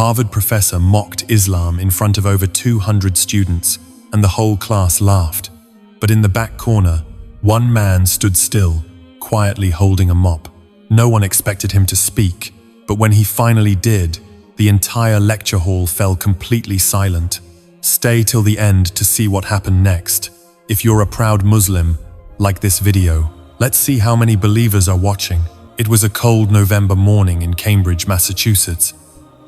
Harvard professor mocked Islam in front of over 200 students, and the whole class laughed. But in the back corner, one man stood still, quietly holding a mop. No one expected him to speak, but when he finally did, the entire lecture hall fell completely silent. Stay till the end to see what happened next. If you're a proud Muslim, like this video. Let's see how many believers are watching. It was a cold November morning in Cambridge, Massachusetts,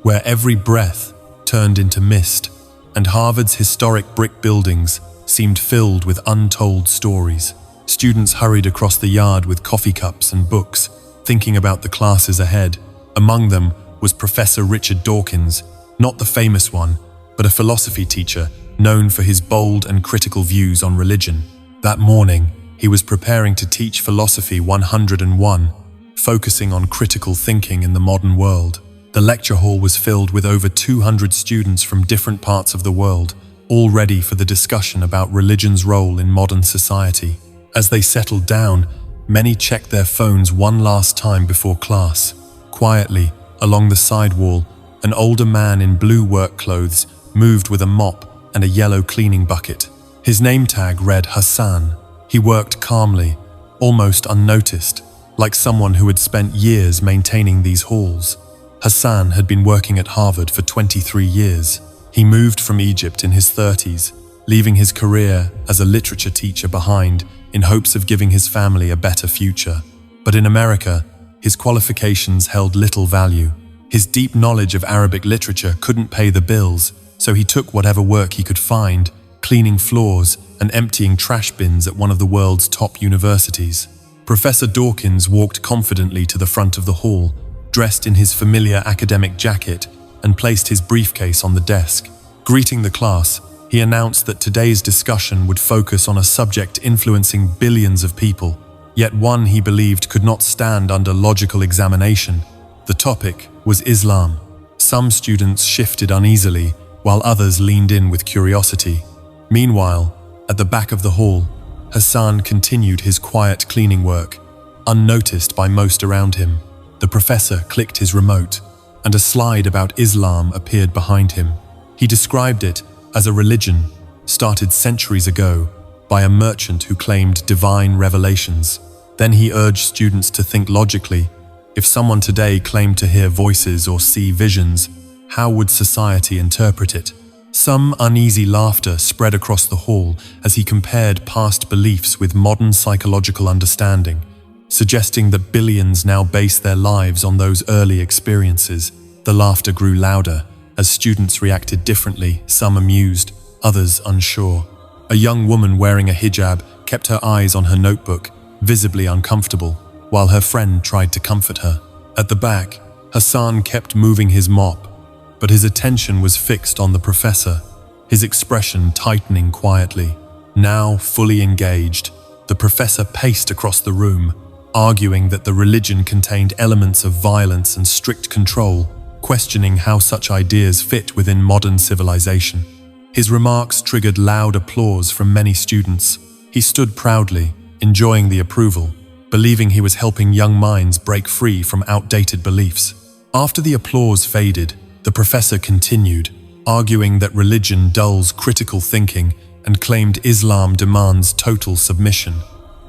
where every breath turned into mist, and Harvard's historic brick buildings seemed filled with untold stories. Students hurried across the yard with coffee cups and books, thinking about the classes ahead. Among them was Professor Richard Dawkins, not the famous one, but a philosophy teacher known for his bold and critical views on religion. That morning, he was preparing to teach Philosophy 101, focusing on critical thinking in the modern world. The lecture hall was filled with over 200 students from different parts of the world, all ready for the discussion about religion's role in modern society. As they settled down, many checked their phones one last time before class. Quietly, along the side wall, an older man in blue work clothes moved with a mop and a yellow cleaning bucket. His name tag read Hassan. He worked calmly, almost unnoticed, like someone who had spent years maintaining these halls. Hassan had been working at Harvard for 23 years. He moved from Egypt in his 30s, leaving his career as a literature teacher behind in hopes of giving his family a better future. But in America, his qualifications held little value. His deep knowledge of Arabic literature couldn't pay the bills, so he took whatever work he could find, cleaning floors and emptying trash bins at one of the world's top universities. Professor Dawkins walked confidently to the front of the hall, dressed in his familiar academic jacket, and placed his briefcase on the desk. Greeting the class, he announced that today's discussion would focus on a subject influencing billions of people, yet one he believed could not stand under logical examination. The topic was Islam. Some students shifted uneasily, while others leaned in with curiosity. Meanwhile, at the back of the hall, Hassan continued his quiet cleaning work, unnoticed by most around him. The professor clicked his remote, and a slide about Islam appeared behind him. He described it as a religion started centuries ago by a merchant who claimed divine revelations. Then he urged students to think logically. If someone today claimed to hear voices or see visions, how would society interpret it? Some uneasy laughter spread across the hall as he compared past beliefs with modern psychological understanding, suggesting that billions now base their lives on those early experiences. The laughter grew louder as students reacted differently, some amused, others unsure. A young woman wearing a hijab kept her eyes on her notebook, visibly uncomfortable, while her friend tried to comfort her. At the back, Hassan kept moving his mop, but his attention was fixed on the professor, his expression tightening quietly. Now fully engaged, the professor paced across the room, arguing that the religion contained elements of violence and strict control, questioning how such ideas fit within modern civilization. His remarks triggered loud applause from many students. He stood proudly, enjoying the approval, believing he was helping young minds break free from outdated beliefs. After the applause faded, the professor continued, arguing that religion dulls critical thinking and claimed Islam demands total submission.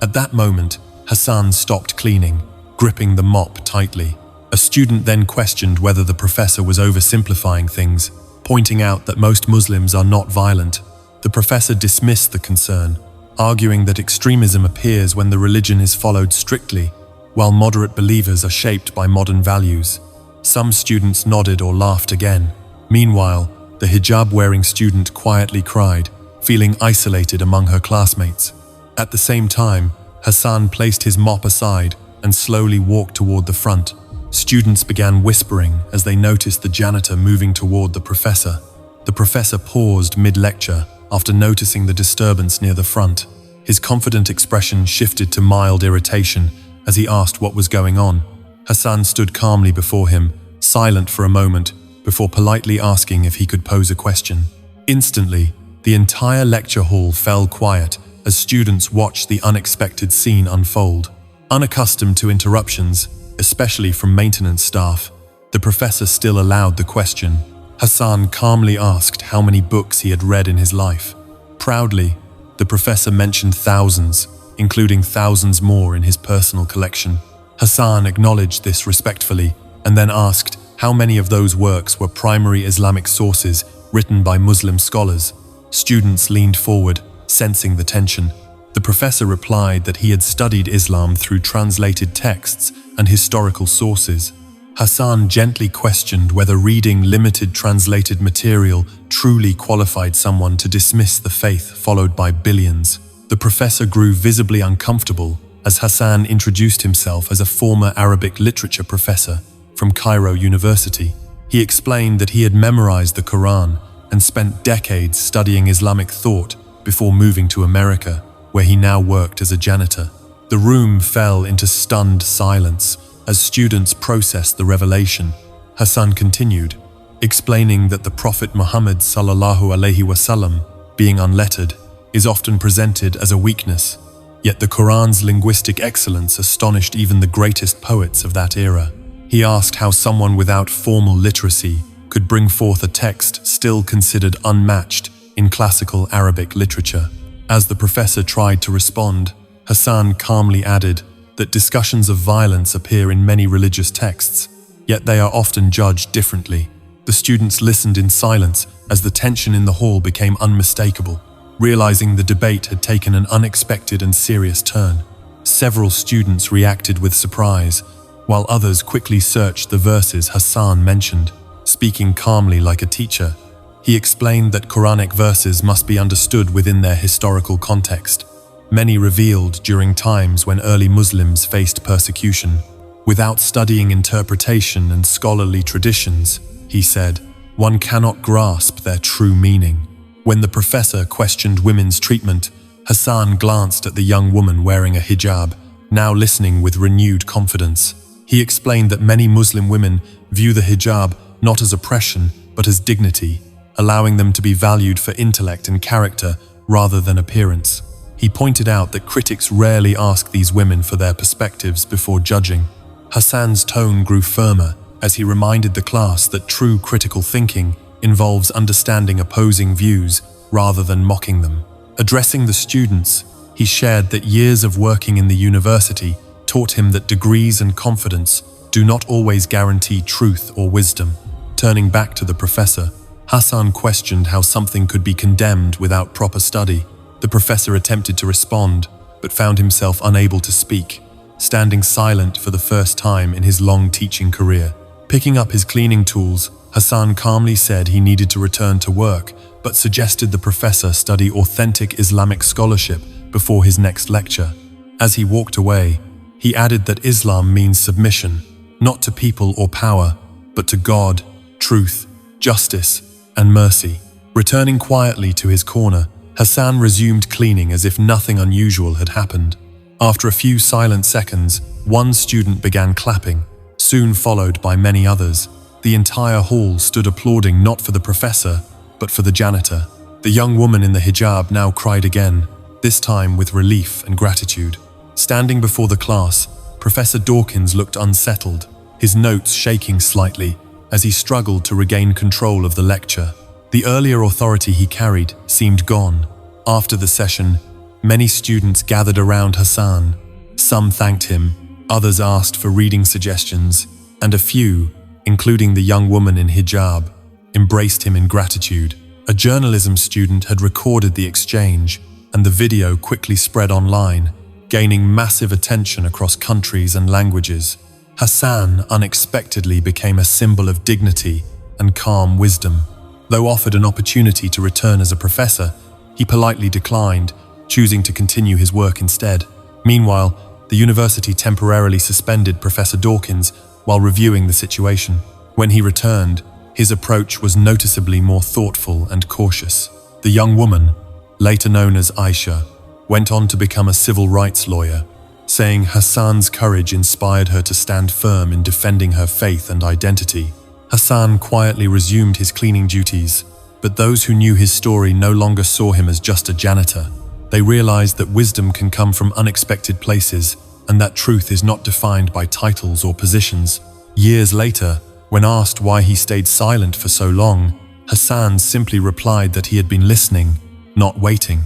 At that moment, Hassan stopped cleaning, gripping the mop tightly. A student then questioned whether the professor was oversimplifying things, pointing out that most Muslims are not violent. The professor dismissed the concern, arguing that extremism appears when the religion is followed strictly, while moderate believers are shaped by modern values. Some students nodded or laughed again. Meanwhile, the hijab-wearing student quietly cried, feeling isolated among her classmates. At the same time, Hassan placed his mop aside and slowly walked toward the front. Students began whispering as they noticed the janitor moving toward the professor. The professor paused mid-lecture after noticing the disturbance near the front. His confident expression shifted to mild irritation as he asked what was going on. Hassan stood calmly before him, silent for a moment, before politely asking if he could pose a question. Instantly, the entire lecture hall fell quiet as students watched the unexpected scene unfold. Unaccustomed to interruptions, especially from maintenance staff, the professor still allowed the question. Hassan calmly asked how many books he had read in his life. Proudly, the professor mentioned thousands, including thousands more in his personal collection. Hassan acknowledged this respectfully and then asked how many of those works were primary Islamic sources written by Muslim scholars. Students leaned forward, sensing the tension. The professor replied that he had studied Islam through translated texts and historical sources. Hassan gently questioned whether reading limited translated material truly qualified someone to dismiss the faith followed by billions. The professor grew visibly uncomfortable as Hassan introduced himself as a former Arabic literature professor from Cairo University. He explained that he had memorized the Quran and spent decades studying Islamic thought before moving to America, where he now worked as a janitor. The room fell into stunned silence as students processed the revelation. Hassan continued, explaining that the Prophet Muhammad ﷺ, being unlettered, is often presented as a weakness, yet the Quran's linguistic excellence astonished even the greatest poets of that era. He asked how someone without formal literacy could bring forth a text still considered unmatched in classical Arabic literature. As the professor tried to respond, Hassan calmly added that discussions of violence appear in many religious texts, yet they are often judged differently. The students listened in silence as the tension in the hall became unmistakable, realizing the debate had taken an unexpected and serious turn. Several students reacted with surprise, while others quickly searched the verses Hassan mentioned. Speaking calmly like a teacher, he explained that Quranic verses must be understood within their historical context, many revealed during times when early Muslims faced persecution. Without studying interpretation and scholarly traditions, he said, one cannot grasp their true meaning. When the professor questioned women's treatment, Hassan glanced at the young woman wearing a hijab, now listening with renewed confidence. He explained that many Muslim women view the hijab not as oppression, but as dignity, allowing them to be valued for intellect and character rather than appearance. He pointed out that critics rarely ask these women for their perspectives before judging. Hassan's tone grew firmer as he reminded the class that true critical thinking involves understanding opposing views rather than mocking them. Addressing the students, he shared that years of working in the university taught him that degrees and confidence do not always guarantee truth or wisdom. Turning back to the professor, Hassan questioned how something could be condemned without proper study. The professor attempted to respond, but found himself unable to speak, standing silent for the first time in his long teaching career. Picking up his cleaning tools, Hassan calmly said he needed to return to work, but suggested the professor study authentic Islamic scholarship before his next lecture. As he walked away, he added that Islam means submission, not to people or power, but to God, truth, justice, and mercy. Returning quietly to his corner, Hassan resumed cleaning as if nothing unusual had happened. After a few silent seconds, one student began clapping, soon followed by many others. The entire hall stood applauding not for the professor, but for the janitor. The young woman in the hijab now cried again, this time with relief and gratitude. Standing before the class, Professor Dawkins looked unsettled, his notes shaking slightly as he struggled to regain control of the lecture. The earlier authority he carried seemed gone. After the session, many students gathered around Hassan. Some thanked him, others asked for reading suggestions, and a few, including the young woman in hijab, embraced him in gratitude. A journalism student had recorded the exchange, and the video quickly spread online, gaining massive attention across countries and languages. Hassan unexpectedly became a symbol of dignity and calm wisdom. Though offered an opportunity to return as a professor, he politely declined, choosing to continue his work instead. Meanwhile, the university temporarily suspended Professor Dawkins while reviewing the situation. When he returned, his approach was noticeably more thoughtful and cautious. The young woman, later known as Aisha, went on to become a civil rights lawyer, saying Hassan's courage inspired her to stand firm in defending her faith and identity. Hassan quietly resumed his cleaning duties, but those who knew his story no longer saw him as just a janitor. They realized that wisdom can come from unexpected places and that truth is not defined by titles or positions. Years later, When asked why he stayed silent for so long, Hassan simply replied that he had been listening, not waiting.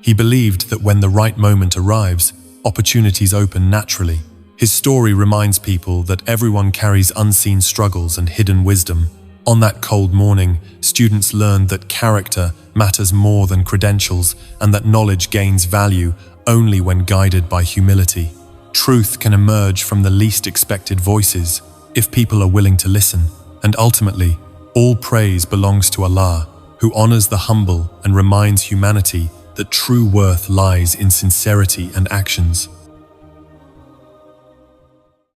He believed that when the right moment arrives, opportunities open naturally. His story reminds people that everyone carries unseen struggles and hidden wisdom. On that cold morning, students learned that character matters more than credentials and that knowledge gains value only when guided by humility. Truth can emerge from the least expected voices if people are willing to listen. And ultimately, all praise belongs to Allah, who honors the humble and reminds humanity that true worth lies in sincerity and actions.